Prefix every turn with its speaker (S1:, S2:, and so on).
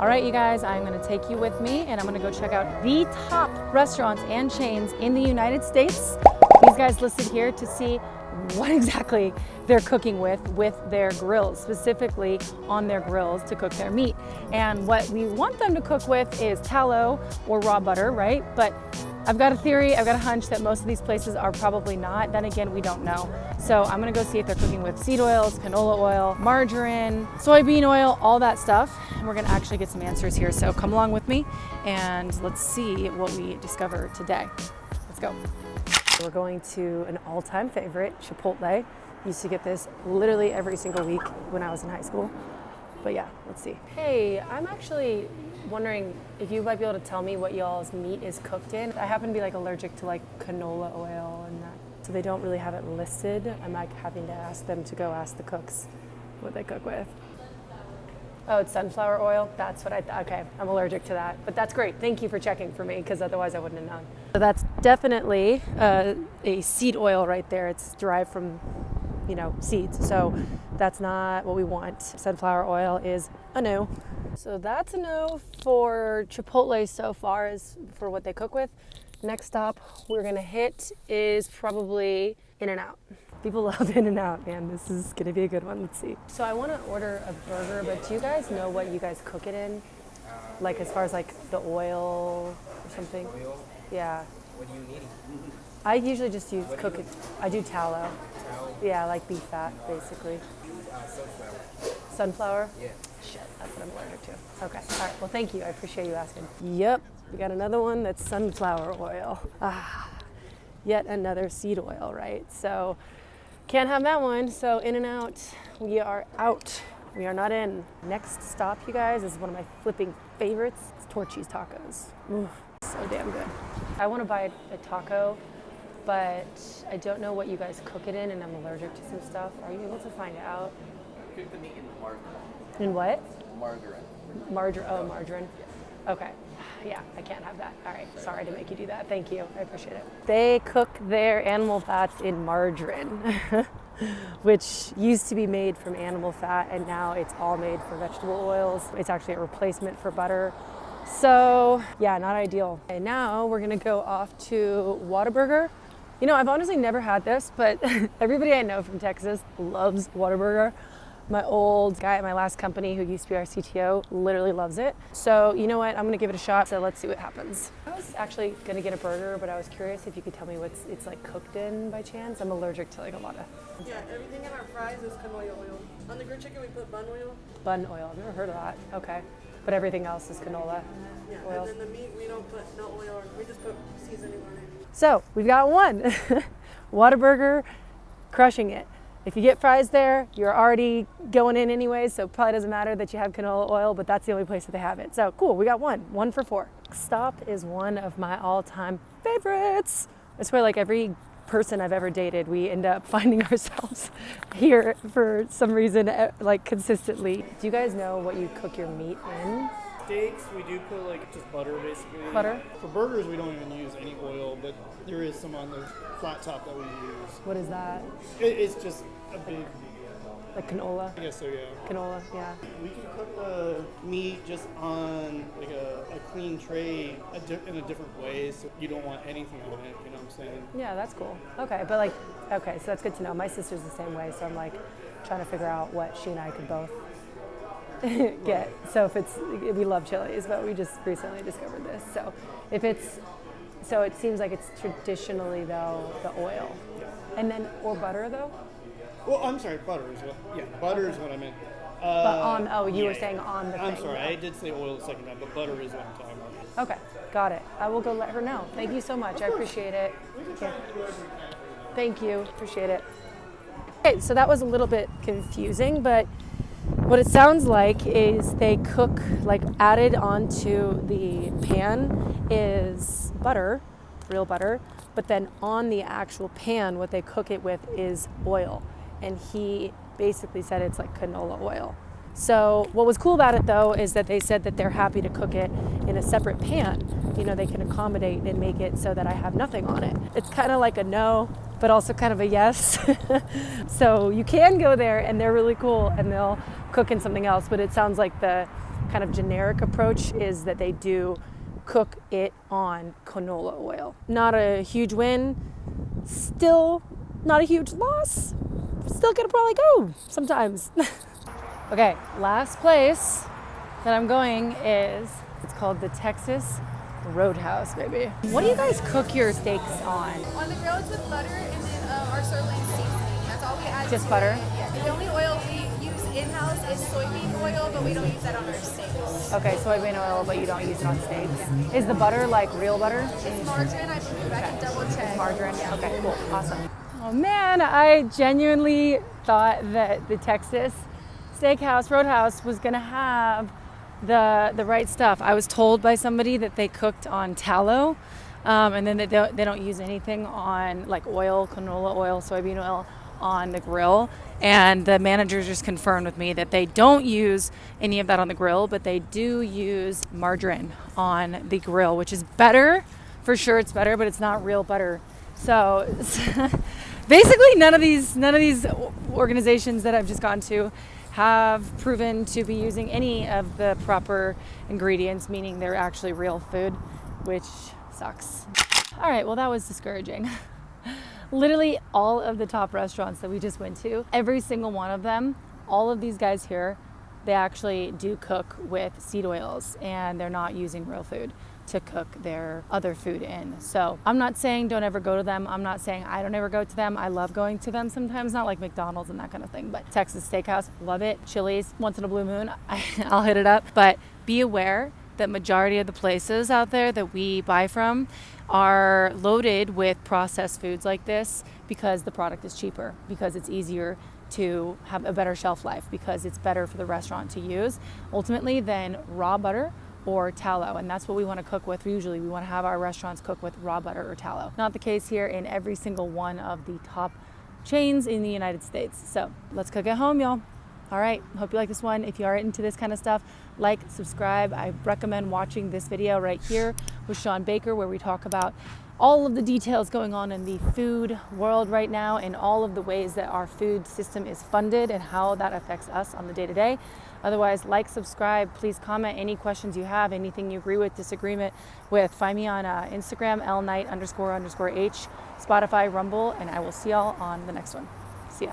S1: All right, you guys, I'm gonna take you with me and I'm gonna go check out the top restaurants and chains in the United States. These guys listed here to see what exactly they're cooking with their grills, specifically on their grills to cook their meat. And what we want them to cook with is tallow or raw butter, right? But I've got a theory, I've got a hunch that most of these places are probably not. Then again, we don't know. So I'm gonna go see if they're cooking with seed oils, canola oil, margarine, soybean oil, all that stuff. And we're gonna actually get some answers here. So come along with me and let's see what we discover today. Let's go. We're going to an all-time favorite, Chipotle. Used to get this literally every single week when I was in high school. But yeah, let's see. Hey, I'm actually wondering if you might be able to tell me what y'all's meat is cooked in. I happen to be allergic to canola oil and that, so they don't really have it listed. I'm having to ask them to go ask the cooks what they cook with. Oh, it's sunflower oil? That's what I thought. Okay, I'm allergic to that. But that's great. Thank you for checking for me, because otherwise I wouldn't have known. So that's definitely a seed oil right there. It's derived from, seeds. So that's not what we want. Sunflower oil is a no. So that's a no for Chipotle so far as for what they cook with. Next stop we're gonna hit is probably In-N-Out. People love In-N-Out, man. This is gonna be a good one. Let's see. So I wanna order a burger, but do you guys know what you guys cook it in? As far as the oil or something?
S2: Oil?
S1: Yeah.
S2: What do you need?
S1: I usually just cook it. I do tallow.
S2: Tallow?
S1: Yeah, like beef fat, basically.
S2: Sunflower.
S1: Sunflower?
S2: Yeah.
S1: Shit, that's what I'm allergic to. Okay, all right, well thank you, I appreciate you asking. Yep, we got another one that's sunflower oil. Yet another seed oil, right? So, can't have that one, so In-N-Out, we are out. We are not in. Next stop, you guys, is one of my flipping favorites. It's Torchy's Tacos. Ooh, so damn good. I want to buy a taco, but I don't know what you guys cook it in, and I'm allergic to some stuff. Are you able to find out?
S2: Cook the meat in margarine.
S1: In what?
S2: Margarine.
S1: Margarine? Okay. Yeah, I can't have that. All right, sorry to make you do that. Thank you, I appreciate it. They cook their animal fats in margarine, which used to be made from animal fat, and now it's all made for vegetable oils. It's actually a replacement for butter. So yeah, not ideal. And now we're gonna go off to Waterburger. I've honestly never had this, but everybody I know from Texas loves Waterburger. My old guy at my last company who used to be our CTO literally loves it. So you know what, I'm gonna give it a shot, so let's see what happens. I was actually gonna get a burger, but I was curious if you could tell me what it's cooked in by chance. I'm allergic to a lot of...
S3: Yeah, everything in our fries is canola oil. On the grilled chicken we put bun oil.
S1: Bun oil, I've never heard of that. Okay, but everything else is canola oil.
S3: And then the meat we don't put no oil, we just put seasoning on it.
S1: So we've got one. Waterburger, crushing it. If you get fries there, you're already going in anyways, so it probably doesn't matter that you have canola oil, but that's the only place that they have it. So cool, we got one for four. Stop is one of my all-time favorites. I swear every person I've ever dated, we end up finding ourselves here for some reason, consistently. Do you guys know what you cook your meat in?
S4: Steaks, we do put just butter basically.
S1: Butter?
S4: For burgers, we don't even use any oil, but there is some on the flat top that we use.
S1: What is that?
S4: It's just a big...
S1: Canola?
S4: I guess so, yeah.
S1: Canola, yeah.
S4: We can cook the meat just on a clean tray in a different way, so you don't want anything on it, you know what I'm saying?
S1: Yeah, that's cool. Okay, but okay, so that's good to know. My sister's the same way, so I'm trying to figure out what she and I could both get. So we love chilies, but we just recently discovered this. So it seems like it's traditionally though the oil, and then or butter though.
S4: Well, I'm sorry, butter is butter is what I meant.
S1: But you were saying on the
S4: I'm
S1: thing.
S4: sorry, I did say oil the second time, but butter is what I'm talking about.
S1: Okay, got it. I will go let her know. Thank you so much. I appreciate it. Okay. Thank you. Appreciate it. Okay, so that was a little bit confusing, but what it sounds like is they cook, added onto the pan is butter, real butter, but then on the actual pan, what they cook it with is oil. And he basically said it's canola oil. So what was cool about it though is that they said that they're happy to cook it in a separate pan. They can accommodate and make it so that I have nothing on it. It's kind of like a no, but also kind of a yes. So you can go there and they're really cool and they'll cook in something else, but it sounds like the kind of generic approach is that they do cook it on canola oil. Not a huge win, still not a huge loss. Still gonna probably go sometimes. Okay, last place that I'm going is, it's called the Texas Roadhouse, baby. What do you guys cook your steaks on?
S5: On the grill, it's with butter and then our sirloin seasoning. That's all we add.
S1: Just
S5: to
S1: butter?
S5: It. Yeah. The only oil we use in-house is soybean oil, but we don't use that on our steaks.
S1: Okay, soybean oil, but you don't use it on steaks. Is the butter like real butter?
S5: It's margarine, I believe. I can double check.
S1: Margarine?
S5: Yeah.
S1: Okay, cool, awesome. Oh man, I genuinely thought that the Texas Steakhouse Roadhouse was gonna have the right stuff. I was told by somebody that they cooked on tallow, and then they don't use anything on like oil, canola oil, soybean oil on the grill. And the manager just confirmed with me that they don't use any of that on the grill, but they do use margarine on the grill, which is better. For sure it's better, but it's not real butter. So basically none of these organizations that I've just gone to have proven to be using any of the proper ingredients, meaning they're actually real food, which sucks. All right, well, that was discouraging. Literally all of the top restaurants that we just went to, every single one of them, all of these guys here, they actually do cook with seed oils and they're not using real food to cook their other food in. So I'm not saying don't ever go to them. I'm not saying I don't ever go to them. I love going to them sometimes, not like McDonald's and that kind of thing, but Texas Steakhouse, love it. Chili's, once in a blue moon, I'll hit it up. But be aware that majority of the places out there that we buy from are loaded with processed foods like this because the product is cheaper, because it's easier to have a better shelf life, because it's better for the restaurant to use ultimately than raw butter or tallow. And that's what we want to cook with. Usually we want to have our restaurants cook with raw butter or tallow. Not the case here in every single one of the top chains in the United States. So let's cook at home, y'all. All right, hope you like this one. If you are into this kind of stuff, like, subscribe. I recommend watching this video right here with Sean Baker, where we talk about all of the details going on in the food world right now and all of the ways that our food system is funded and how that affects us on the day-to-day. Otherwise, like, subscribe, please comment any questions you have, anything you agree with, disagreement with. Find me on Instagram, lknight__h, Spotify, Rumble, and I will see y'all on the next one. See ya.